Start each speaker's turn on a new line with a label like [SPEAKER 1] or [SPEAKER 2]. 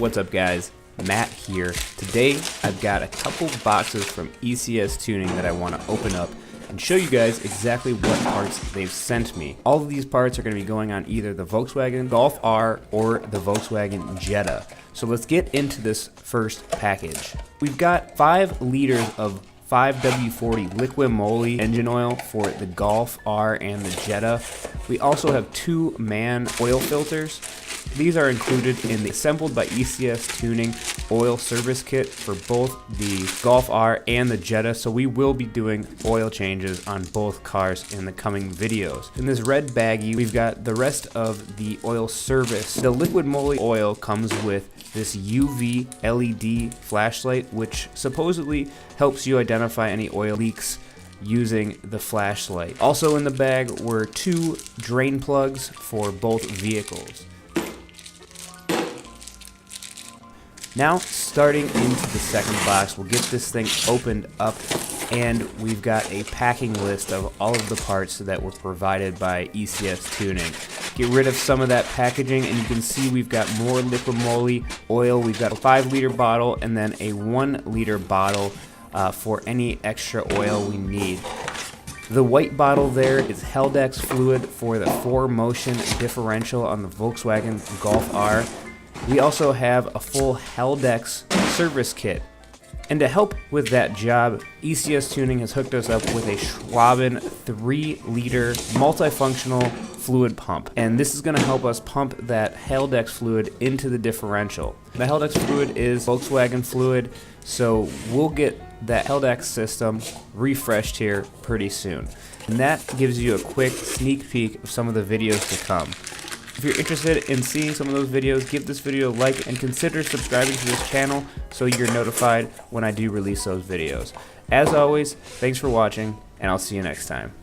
[SPEAKER 1] What's up guys, Matt here. Today I've got a couple boxes from ECS Tuning that I want to open up and show you guys exactly what parts they've sent me. All of these parts are going to be going on either the Volkswagen Golf R or the Volkswagen Jetta. So let's get into this first package. We've got 5 liters of 5W40 liquid moly engine oil for the Golf R and the Jetta. We also have 2 man oil filters. These are included in the assembled by ECS Tuning oil service kit for both the Golf R and the Jetta, so we will be doing oil changes on both cars in the coming videos. In this red baggie, we've got the rest of the oil service. The liquid moly oil comes with this UV LED flashlight, which supposedly helps you identify any oil leaks using the flashlight. Also in the bag were 2 drain plugs for both vehicles. Now, starting into the second box, we'll get this thing opened up, and we've got a packing list of all of the parts that were provided by ECS Tuning. Get rid of some of that packaging, and you can see we've got more liquid moly oil. We've got a 5-liter bottle and then a 1-liter bottle for any extra oil we need. The white bottle there is Haldex fluid for the 4-motion differential on the Volkswagen Golf R. We also have a full Haldex service kit. And to help with that job, ECS Tuning has hooked us up with a Schwaben 3-liter multifunctional fluid pump. And this is going to help us pump that Haldex fluid into the differential. The Haldex fluid is Volkswagen fluid, so we'll get that Haldex system refreshed here pretty soon. And that gives you a quick sneak peek of some of the videos to come. If you're interested in seeing some of those videos, give this video a like and consider subscribing to this channel so you're notified when I do release those videos. As always, thanks for watching, and I'll see you next time.